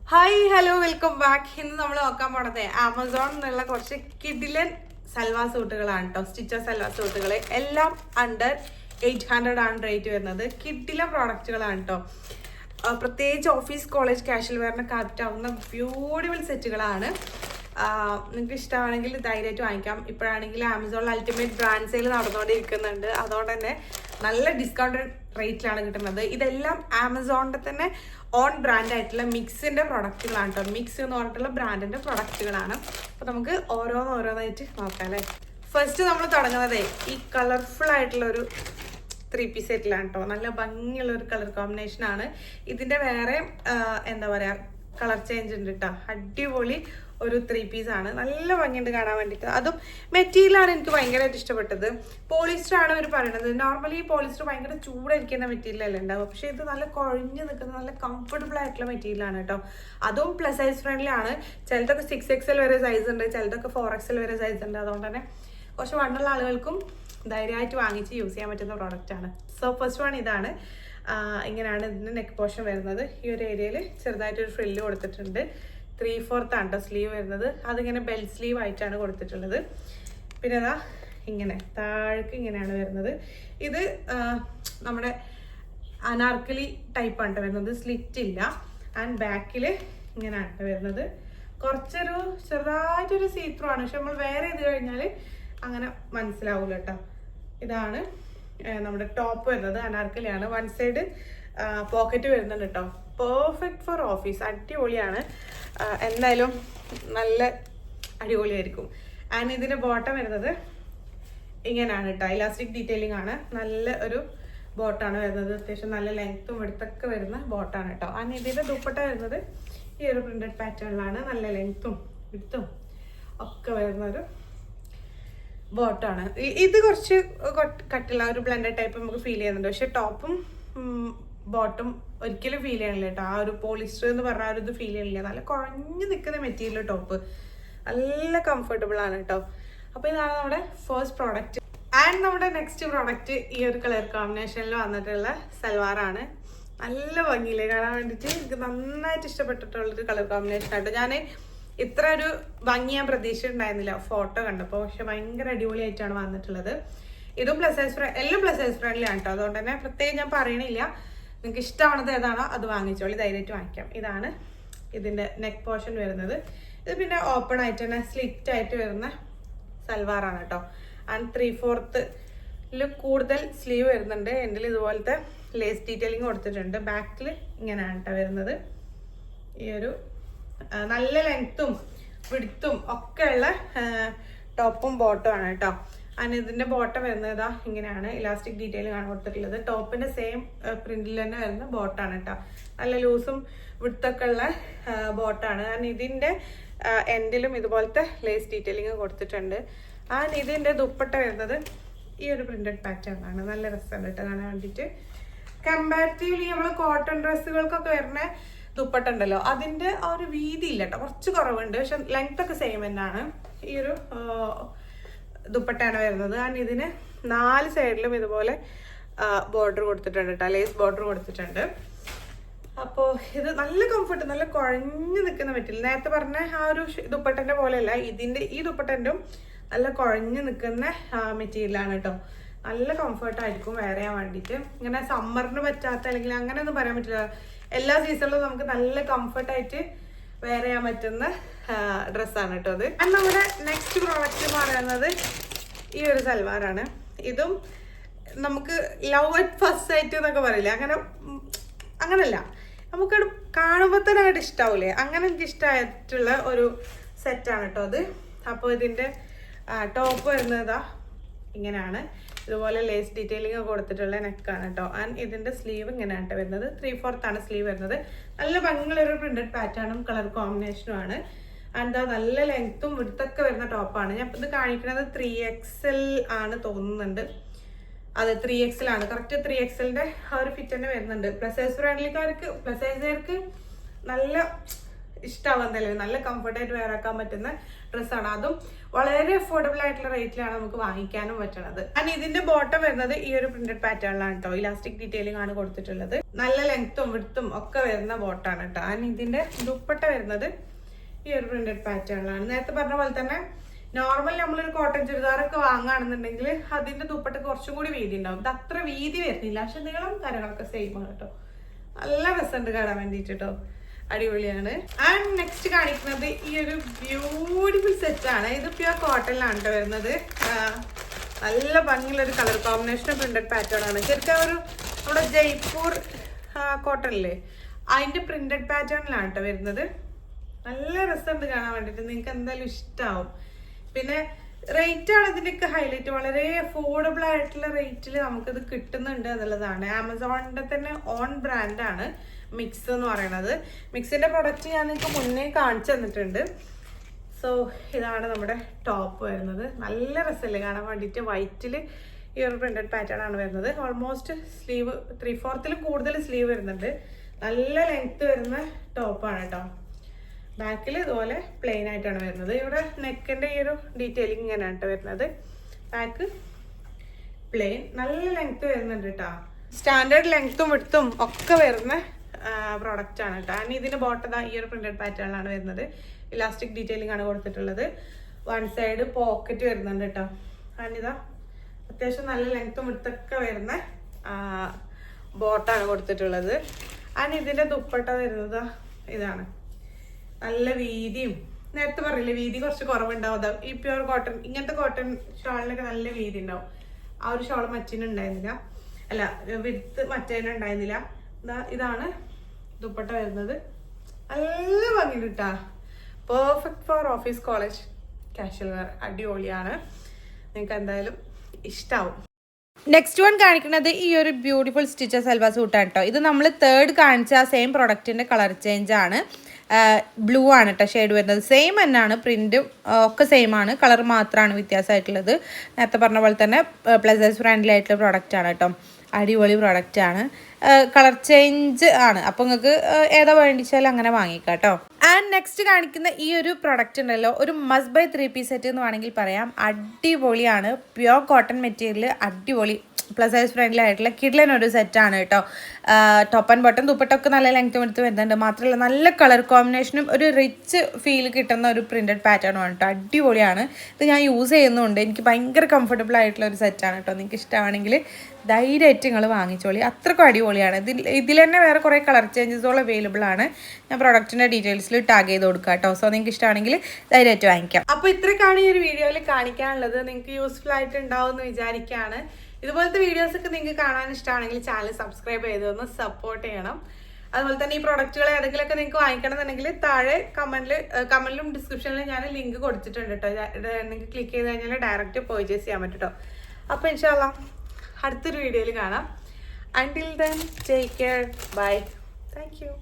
Hi hello welcome back. ഇന്ന് നമ്മൾ നോക്കാൻ പോണത് ആമസോൺ എന്നുള്ള കുറച്ച് കിഡിലൻ സൽവാർ സൂട്ടുകളാണ് കേട്ടോ. സ്റ്റിച്ചർ സൽവാർ സൂട്ടുകൾ എല്ലാം അണ്ടർ 800 ആണ് റേറ്റ് വരുന്നത്. കിഡിലൻ പ്രോഡക്റ്റുകളാണ് കേട്ടോ. പ്രത്യേകിച്ച് ഓഫീസ് കോളേജ് കാഷ്വൽ വെയറിനൊക്കെ ആപ്റ്റാവുന്ന ബ്യൂട്ടിഫുൾ സെറ്റുകളാണ്. നിങ്ങൾക്ക് ഇഷ്ടമാണെങ്കിൽ ധൈര്യമായിട്ട് വാങ്ങിക്കാം. ഇപ്പോഴാണെങ്കിൽ ആമസോണിൽ അൾട്ടിമേറ്റ് ബ്രാൻഡ് സെയിൽ നടന്നുകൊണ്ടിരിക്കുന്നുണ്ട്. അതുകൊണ്ട് തന്നെ നല്ല ഡിസ്കൗണ്ടഡ് റേറ്റിലാണ് കിട്ടുന്നത്. ഇതെല്ലാം ആമസോണിൻ്റെ തന്നെ ഓൺ ബ്രാൻഡ് ആയിട്ടുള്ള മിക്സിൻ്റെ പ്രൊഡക്റ്റുകളാണ് കേട്ടോ. മിക്സ് എന്ന് പറഞ്ഞിട്ടുള്ള ബ്രാൻഡിൻ്റെ പ്രൊഡക്റ്റുകളാണ്. അപ്പോൾ നമുക്ക് ഓരോന്നായിട്ട് നോക്കാം അല്ലേ. ഫസ്റ്റ് നമ്മൾ തുടങ്ങുന്നത് ഈ കളർഫുൾ ആയിട്ടുള്ള ഒരു 3 പീസ് സെറ്റിലാണ് കേട്ടോ. നല്ല ഭംഗിയുള്ള ഒരു കളർ കോമ്പിനേഷനാണ്. ഇതിൻ്റെ വേറെ എന്താ പറയുക കളർ ചേഞ്ച് ഉണ്ട് കേട്ടോ. അടിപൊളി ഒരു 3 പീസ് ആണ്. നല്ല ഭംഗിയുണ്ട് കാണാൻ വേണ്ടിയിട്ട്. അതും മെറ്റീരിയലാണ് എനിക്ക് ഭയങ്കരമായിട്ട് ഇഷ്ടപ്പെട്ടത്. പോളിസ്റ്റർ ആണ് അവർ പറയുന്നത്. നോർമലി പോളിസ്റ്റർ ഭയങ്കര ചൂടായിരിക്കുന്ന മെറ്റീരിയൽ അല്ലേ ഉണ്ടാവും. പക്ഷേ ഇത് നല്ല കുഴഞ്ഞു നിൽക്കുന്ന നല്ല കംഫർട്ടബിൾ ആയിട്ടുള്ള മെറ്റീരിയലാണ് കേട്ടോ. അതും പ്ലസ് സൈസ് ഫ്രണ്ട്ലി ആണ്. ചിലതൊക്കെ 6XL വരെ സൈസ് ഉണ്ട്, ചിലതൊക്കെ 4XL വരെ സൈസ് ഉണ്ട്. അതുകൊണ്ട് തന്നെ കുറച്ച് വണ്ണുള്ള ആളുകൾക്കും ധൈര്യമായിട്ട് വാങ്ങിച്ച് യൂസ് ചെയ്യാൻ പറ്റുന്ന പ്രോഡക്റ്റാണ്. സോ ഫസ്റ്റ് വൺ ഇതാണ്. ഇങ്ങനെയാണ് ഇതിൻ്റെ നെക്ക് പോർഷൻ വരുന്നത്. ഈ ഒരു ഏരിയയിൽ ചെറുതായിട്ടൊരു ഫ്രില്ല് കൊടുത്തിട്ടുണ്ട്. 3/4 ആണ് കേട്ടോ സ്ലീവ് വരുന്നത്. അതിങ്ങനെ ബെൽറ്റ് സ്ലീവ് ആയിട്ടാണ് കൊടുത്തിട്ടുള്ളത്. പിന്നെ അതാ ഇങ്ങനെ താഴേക്ക് ഇങ്ങനെയാണ് വരുന്നത്. ഇത് നമ്മുടെ അനാർക്കലി ടൈപ്പാണ് വരുന്നത്. സ്ലിറ്റ് ഇല്ല. ആൻഡ് ബാക്കിൽ ഇങ്ങനെയാണ് വരുന്നത്. കുറച്ചൊരു ചെറുതായിട്ടൊരു സീത്രൂ ആണ്. പക്ഷെ നമ്മൾ വേറെ ചെയ്ത് കഴിഞ്ഞാൽ അങ്ങനെ മനസ്സിലാവില്ല കേട്ടോ. ഇതാണ് നമ്മുടെ ടോപ്പ് വരുന്നത്. അനാർക്കലിയാണ്. വൺ സൈഡ് പോക്കറ്റ് വരുന്നുണ്ട് കേട്ടോ. Perfect for office. അടിപൊളിയാണ്. എന്തായാലും നല്ല അടിപൊളിയായിരിക്കും. ആൻഡ് ഇതിൻ്റെ ബോട്ടം വരുന്നത് ഇങ്ങനെയാണ് കേട്ടോ. ഇലാസ്റ്റിക് ഡീറ്റെയിലിംഗ് ആണ്. നല്ല ഒരു ബോട്ടാണ് വരുന്നത്. അത്യാവശ്യം നല്ല ലെങ്ത്തും വെടുത്തൊക്കെ വരുന്ന ബോട്ടാണ് കേട്ടോ. ആൻഡ് ഇതിൻ്റെ ദുപ്പട്ട വരുന്നത് ഈ ഒരു പ്രിന്റഡ് പാറ്റേണിലാണ്. നല്ല ലെങ്ത്തും വിടുത്തും ഒക്കെ വരുന്നൊരു ബോട്ടാണ്. ഇത് കുറച്ച് കട്ടുള്ള ഒരു ബ്ലെൻഡഡ് ടൈപ്പ് നമുക്ക് ഫീൽ ചെയ്യുന്നുണ്ട്. പക്ഷെ ടോപ്പും ബോട്ടും ഒരിക്കലും ഫീൽ ചെയ്യണില്ല കേട്ടോ. ആ ഒരു പോളിസ്റ്റർ എന്ന് പറഞ്ഞ ഒരു ഇത് ഫീൽ ചെയ്യണില്ല. നല്ല കുഴഞ്ഞു നിൽക്കുന്ന മെറ്റീരിയൽ ടോപ്പ്. നല്ല കംഫർട്ടബിൾ ആണ് കേട്ടോ. അപ്പോൾ ഇതാണ് നമ്മുടെ ഫസ്റ്റ് പ്രോഡക്റ്റ്. ആൻഡ് നമ്മുടെ നെക്സ്റ്റ് പ്രോഡക്റ്റ് ഈ ഒരു കളർ കോമ്പിനേഷനിൽ വന്നിട്ടുള്ള സൽവാറാണ്. നല്ല ഭംഗിയില്ലേ കാണാൻ വേണ്ടിയിട്ട്. എനിക്ക് നന്നായിട്ട് ഇഷ്ടപ്പെട്ടിട്ടുള്ളൊരു കളർ കോമ്പിനേഷൻ ആയിട്ട്. ഞാൻ ഇത്ര ഒരു ഭംഗി ഞാൻ പ്രതീക്ഷിച്ചിട്ടുണ്ടായിരുന്നില്ല ഫോട്ടോ കണ്ടപ്പോൾ. പക്ഷെ ഭയങ്കര അടിപൊളിയായിട്ടാണ് വന്നിട്ടുള്ളത്. ഇതും പ്ലസ് സൈസ് എല്ലാം പ്ലസ് സൈസ് ഫ്രണ്ട്ലിയാണ് കേട്ടോ. അതുകൊണ്ട് തന്നെ പ്രത്യേകം ഞാൻ പറയണില്ല. നിങ്ങൾക്ക് ഇഷ്ടമാണത് ഏതാണോ അത് വാങ്ങിച്ചോളി. ധൈര്യമായിട്ട് വാങ്ങിക്കാം. ഇതാണ് ഇതിൻ്റെ നെക്ക് പോർഷൻ വരുന്നത്. ഇത് പിന്നെ ഓപ്പൺ ആയിട്ട് തന്നെ സ്ലിറ്റ് ആയിട്ട് വരുന്ന സൽവാറാണ് കേട്ടോ. ആൻഡ് 3/4 കൂടുതൽ സ്ലീവ് വരുന്നുണ്ട്. എൻ്റെ ഇതുപോലത്തെ ലേസ് ഡീറ്റെയിലിംഗ് കൊടുത്തിട്ടുണ്ട്. ബാക്കിൽ ഇങ്ങനെയാണ് കേട്ടോ വരുന്നത്. ഈ ഒരു നല്ല ലെങ്ത്തും വിടുത്തും ഒക്കെ ഉള്ള ടോപ്പും ബോട്ടും ആണ് കേട്ടോ. ആൻഡ് ഇതിൻ്റെ ബോട്ടം വരുന്നത് ഇങ്ങനെയാണ്. ഇലാസ്റ്റിക് ഡീറ്റെയിലിംഗ് ആണ് കൊടുത്തിട്ടുള്ളത്. ടോപ്പിൻ്റെ സെയിം പ്രിന്റിൽ തന്നെ വരുന്ന ബോട്ടാണ് കേട്ടോ. നല്ല ലൂസും വിടുത്തൊക്കെ ഉള്ള ബോട്ടാണ്. ആൻഡ് ഇതിൻ്റെ എൻഡിലും ഇതുപോലത്തെ ലേസ് ഡീറ്റെയിലിംഗ് കൊടുത്തിട്ടുണ്ട്. ആൻഡ് ഇതിൻ്റെ ദുപ്പട്ട വരുന്നത് ഈ ഒരു പ്രിന്റഡ് പാറ്റേൺ ആണ്. നല്ല രസമുണ്ട് കേട്ടോ കാണാൻ വേണ്ടിയിട്ട്. കമ്പാരിറ്റീവ്ലി നമ്മൾ കോട്ടൺ ഡ്രസ്സുകൾക്കൊക്കെ വരുന്ന ദുപ്പട്ട ഉണ്ടല്ലോ, അതിൻ്റെ ആ ഒരു വീതി ഇല്ല കേട്ടോ. കുറച്ച് കുറവുണ്ട്. പക്ഷെ ലെങ്ത് ഒക്കെ സെയിം തന്നെയാണ്. ഈ ഒരു ദുപ്പട്ടയാണ് വരുന്നത്. ആൻഡ് ഇതിന് 4 സൈഡിലും ഇതുപോലെ ബോർഡർ കൊടുത്തിട്ടുണ്ട് കേട്ടോ. ലേസ് ബോർഡർ കൊടുത്തിട്ടുണ്ട്. അപ്പോൾ ഇത് നല്ല കംഫർട്ട്, നല്ല കുഴഞ്ഞു നിൽക്കുന്ന മെറ്റീരിയൽ. നേരത്തെ പറഞ്ഞ ആ ഒരു ദുപ്പട്ടൻ്റെ പോലെയല്ല. ഈ ദുപ്പട്ടൻ്റെയും നല്ല കുഴഞ്ഞു നിൽക്കുന്ന മെറ്റീരിയലാണ് കേട്ടോ. നല്ല കംഫർട്ടായിരിക്കും വെയർ ചെയ്യാൻ വേണ്ടിയിട്ട്. ഇങ്ങനെ സമ്മറിന് പറ്റാത്ത അല്ലെങ്കിൽ അങ്ങനെയൊന്നും പറയാൻ പറ്റില്ല. എല്ലാ സീസണിലും നമുക്ക് നല്ല കംഫർട്ടായിട്ട് വെയർ ചെയ്യാൻ പറ്റുന്ന ഡ്രസ്സാണ് കേട്ടോ അത്. ആൻഡ് നമ്മുടെ നെക്സ്റ്റ് പ്രോഡക്റ്റ് എന്ന് പറയുന്നത് ഈ ഒരു സൽവാറാണ്. ഇതും നമുക്ക് ലവ് അറ്റ് ഫസ്റ്റ് സൈറ്റ് എന്നൊക്കെ പറയില്ലേ, അങ്ങനല്ല. നമുക്കത് കാണുമ്പോൾ തന്നെ അങ്ങോട്ട് ഇഷ്ടാവൂലേ, അങ്ങനെ എനിക്ക് ഇഷ്ടമായിട്ടുള്ള ഒരു സെറ്റാണ് കേട്ടോ അത്. അപ്പോൾ ഇതിൻ്റെ ടോപ്പ് വരുന്നത് ഇങ്ങനെയാണ്. ഇതുപോലെ ലേസ് ഡീറ്റെയിലിംഗ് കൊടുത്തിട്ടുള്ള നെക്കാണ് കേട്ടോ. ആൻഡ് ഇതിൻ്റെ സ്ലീവ് ഇങ്ങനെയാണ് കേട്ടോ വരുന്നത്. 3/4 ആണ് സ്ലീവ് വരുന്നത്. നല്ല ഭംഗിയുള്ളൊരു പ്രിന്റഡ് പാറ്റേണും കളർ കോമ്പിനേഷനും ആണ്. ആൻഡ് നല്ല ലെങ്ത്തും വിടുത്തൊക്കെ വരുന്ന ടോപ്പാണ്. ഞാൻ ഇത് കാണിക്കുന്നത് 3XL ആണ് തോന്നുന്നുണ്ട്. അതെ 3XL ആണ്. കറക്റ്റ് 3XLൻ്റെ ആ ഒരു ഫിറ്റ് തന്നെ വരുന്നുണ്ട്. പ്ലസ് സൈസ് ഫ്രണ്ട്ലിക്കാർക്ക് പ്ലസ് സൈസുകാർക്ക് നല്ല ഇഷ്ടമാവും എന്തായാലും. നല്ല കംഫർട്ടായിട്ട് വെയർ ആക്കാൻ പറ്റുന്ന ഡ്രസ്സാണ്. അതും വളരെ അഫോർഡബിൾ ആയിട്ടുള്ള റേറ്റിലാണ് നമുക്ക് വാങ്ങിക്കാനും പറ്റണത്. ആൻഡ് ഇതിന്റെ ബോട്ടം വരുന്നത് ഈ ഒരു പ്രിന്റഡ് പാറ്റേണിലാണ് കേട്ടോ. ഇലാസ്റ്റിക് ഡീറ്റെയിലിംഗ് ആണ് കൊടുത്തിട്ടുള്ളത്. നല്ല ലെങ്ത്തും വിഡ്ത്തും ഒക്കെ വരുന്ന ബോട്ടാണ് കേട്ടോ. ആൻഡ് ഇതിന്റെ ദുപ്പട്ട വരുന്നത് ഈ ഒരു പ്രിന്റഡ് പാറ്റേണിലാണ്. നേരത്തെ പറഞ്ഞ പോലെ തന്നെ നോർമൽ നമ്മളൊരു കോട്ടൺ ചുരിദാറൊക്കെ വാങ്ങുകയാണെന്നുണ്ടെങ്കിൽ അതിന്റെ ദുപ്പട്ട കുറച്ചും കൂടി വീതി ഉണ്ടാവും. ഇത് അത്ര വീതി വരുന്നില്ല, പക്ഷെ നീളം കാര്യങ്ങളൊക്കെ സെയിം ആണ് കേട്ടോ. നല്ല രസമുണ്ട് കാണാൻ വേണ്ടിയിട്ട് കേട്ടോ. അടിപൊളിയാണ്. ആൻഡ് നെക്സ്റ്റ് കാണിക്കുന്നത് ഈ ഒരു ബ്യൂട്ടിഫുൾ സെറ്റ് ആണ്. ഇത് പ്യുവർ കോട്ടണിലാണ് കേട്ടോ വരുന്നത്. നല്ല ഭംഗിയുള്ള ഒരു കളർ കോമ്പിനേഷൻ പ്രിന്റഡ് പാറ്റേൺ ആണ്. ശരിക്കും ഒരു നമ്മുടെ ജയ്പൂർ കോട്ടണില്ലേ അതിന്റെ പ്രിന്റഡ് പാറ്റേണിലാണ് കേട്ടോ വരുന്നത്. നല്ല രസമുണ്ട് കാണാൻ വേണ്ടിയിട്ട്. നിങ്ങൾക്ക് എന്തായാലും ഇഷ്ടമാവും. പിന്നെ റേറ്റ് ആണ് ഇതിൻ്റെയൊക്കെ ഹൈലൈറ്റ്. വളരെ അഫോർഡബിൾ ആയിട്ടുള്ള റേറ്റിൽ നമുക്കിത് കിട്ടുന്നുണ്ട് എന്നുള്ളതാണ്. ആമസോണിന്റെ തന്നെ ഓൺ ബ്രാൻഡാണ് മിക്സ് എന്ന് പറയുന്നത്. മിക്സിന്റെ പ്രൊഡക്റ്റ് ഞാൻ നിങ്ങൾക്ക് മുന്നേ കാണിച്ചു തന്നിട്ടുണ്ട്. സോ ഇതാണ് നമ്മുടെ ടോപ്പ് വരുന്നത്. നല്ല രസമല്ലേ കാണാൻ വേണ്ടിയിട്ട്. വൈറ്റിൽ ഈ ഒരു പ്രിന്റഡ് പാറ്റേൺ ആണ് വരുന്നത്. ഓൾമോസ്റ്റ് സ്ലീവ് 3/4 കൂടുതൽ സ്ലീവ് വരുന്നുണ്ട്. നല്ല ലെങ്ത് വരുന്ന ടോപ്പാണ് കേട്ടോ. ബാക്കിൽ ഇതുപോലെ പ്ലെയിൻ ആയിട്ടാണ് വരുന്നത്. ഇവിടെ നെക്കിന്റെ ഈ ഒരു ഡീറ്റെയിലിംഗ് ഇങ്ങനെയാണ് കേട്ടോ വരുന്നത്. ബാക്ക് പ്ലെയിൻ, നല്ല ലെങ്ത് വരുന്നുണ്ട് കേട്ടോ. സ്റ്റാൻഡേർഡ് ലെങ്ത്തും വിഡ്ത്തും ഒക്കെ വരുന്ന പ്രോഡക്റ്റ് ആണ് കേട്ടോ. ആൻഡ് ഇതിന്റെ ബോട്ടം ഈ ഒരു പ്രിന്റഡ് പാറ്റേണിലാണ് വരുന്നത്. ഇലാസ്റ്റിക് ഡീറ്റെയിലിംഗ് ആണ് കൊടുത്തിട്ടുള്ളത്. വൺ സൈഡ് പോക്കറ്റ് വരുന്നുണ്ട് കേട്ടോ. ആൻഡ് ഇതാ അത്യാവശ്യം നല്ല ലെങ്ത്തും വിഡ്ത്തൊക്കെ വരുന്ന ബോട്ടാണ് കൊടുത്തിട്ടുള്ളത്. ആൻഡ് ഇതിന്റെ ദുപ്പട്ട വരുന്നത് ഇതാണ്. നല്ല വീതിയും, നേരത്തെ പറയില്ലേ വീതി കുറച്ച് കുറവുണ്ടാവും. ഈ പ്യുവർ കോട്ടൺ ഇങ്ങനത്തെ കോട്ടൺ ഷോളിനൊക്കെ നല്ല വീതി ഉണ്ടാവും. ആ ഒരു ഷോൾ മറ്റിനുണ്ടായിരുന്നില്ല, അല്ല വിഡ്ത്ത് മറ്റേനുണ്ടായിരുന്നില്ല. ഇതാണ് ദുപ്പട്ട വരുന്നത്. നല്ല ഭംഗി കിട്ടാ. Perfect for office, college, casual wear. അടിപൊളിയാണ്. നിങ്ങൾക്ക് എന്തായാലും ഇഷ്ടാവും. നെക്സ്റ്റ് വൺ കാണിക്കുന്നത് ഈ ഒരു ബ്യൂട്ടിഫുൾ സ്റ്റിച്ചർ സൽവാർ സൂട്ടാണ് കേട്ടോ. ഇത് നമ്മൾ തേർഡ് കാണിച്ച ആ സെയിം പ്രൊഡക്റ്റിന്റെ കളർ ചേഞ്ച് ആണ്. ബ്ലൂ ആണ് കേട്ടോ ഷെയ്ഡ് വരുന്നത്. സെയിം തന്നെയാണ്, പ്രിന്റും ഒക്കെ സെയിം ആണ്, കളർ മാത്രമാണ് വ്യത്യാസമായിട്ടുള്ളത്. നേരത്തെ പറഞ്ഞ പോലെ തന്നെ പ്ലസ് സൈസ് ഫ്രണ്ട്ലി ആയിട്ടുള്ള പ്രോഡക്റ്റ് ആണ് കേട്ടോ. അടിപൊളി പ്രോഡക്റ്റ് ആണ്. കളർ ചേഞ്ച് ആണ്. അപ്പോൾ നിങ്ങൾക്ക് ഏതാ വേണ്ടിച്ചാലും അങ്ങനെ വാങ്ങിക്കാം കേട്ടോ. ആൻഡ് നെക്സ്റ്റ് കാണിക്കുന്ന ഈ ഒരു പ്രൊഡക്റ്റ് ഉണ്ടല്ലോ, ഒരു മസ്റ്റ് ബൈ 3 പീസ് സെറ്റ് എന്ന് വേണമെങ്കിൽ പറയാം. അടിപൊളിയാണ്. പ്യുവർ കോട്ടൺ മെറ്റീരിയൽ, അടിപൊളി പ്ലസ് സൈസ് ഫ്രണ്ട്ലി ആയിട്ടുള്ള കിഡ്ലൻ ഒരു സെറ്റാണ് കേട്ടോ. ടോപ്പ് ആൻഡ് ബോട്ടം ദുപ്പട്ടൊക്കെ നല്ല ലെങ്ത്തും എടുത്ത് വരുന്നുണ്ട്. മാത്രമല്ല നല്ല കളർ കോമ്പിനേഷനും ഒരു റിച്ച് ഫീൽ കിട്ടുന്ന ഒരു പ്രിന്റഡ് പാറ്റേണും ആണ് കേട്ടോ. അടിപൊളിയാണ്. ഇത് ഞാൻ യൂസ് ചെയ്യുന്നുണ്ട്. എനിക്ക് ഭയങ്കര കംഫർട്ടബിൾ ആയിട്ടുള്ള ഒരു സെറ്റാണ് കേട്ടോ. നിങ്ങൾക്ക് ഇഷ്ടമാണെങ്കിൽ ധൈര്യമായിട്ട് നിങ്ങൾ വാങ്ങിച്ചോളി. അത്രക്കും അടിപൊളിയാണ്. ഇതിൽ തന്നെ വേറെ കുറേ കളർ ചേഞ്ചസുകൾ അവൈലബിൾ ആണ്. ഞാൻ പ്രൊഡക്റ്റിൻ്റെ ഡീറ്റെയിൽസിൽ ടാഗ് ചെയ്ത് കൊടുക്കാം കേട്ടോ. സോ നിങ്ങൾക്ക് ഇഷ്ടമാണെങ്കിൽ ധൈര്യമായിട്ട് വാങ്ങിക്കാം. അപ്പോൾ ഇത്രയൊക്കെയാണ് ഈ ഒരു വീഡിയോയിൽ കാണിക്കാനുള്ളത്. നിങ്ങൾക്ക് യൂസ്ഫുൾ ആയിട്ട് ഉണ്ടാവും എന്ന് വിചാരിക്കുകയാണ്. ഇതുപോലത്തെ വീഡിയോസൊക്കെ നിങ്ങൾക്ക് കാണാൻ ഇഷ്ടമാണെങ്കിൽ ചാനൽ സബ്സ്ക്രൈബ് ചെയ്തൊന്ന് സപ്പോർട്ട് ചെയ്യണം. അതുപോലെ തന്നെ ഈ പ്രൊഡക്റ്റുകൾ ഏതെങ്കിലുമൊക്കെ നിങ്ങൾക്ക് വാങ്ങിക്കണം എന്നുണ്ടെങ്കിൽ താഴെ കമന്റിലും ഡിസ്ക്രിപ്ഷനിലും ഞാൻ ലിങ്ക് കൊടുത്തിട്ടുണ്ട് കേട്ടോ. നിങ്ങൾക്ക് ക്ലിക്ക് ചെയ്ത് കഴിഞ്ഞാൽ ഡയറക്റ്റ് പർച്ചേസ് ചെയ്യാൻ പറ്റും കേട്ടോ. അപ്പോൾ ഇൻഷാ അല്ലാഹ് അടുത്തൊരു വീഡിയോയിൽ കാണാം. Until then, take care. Bye. Thank you.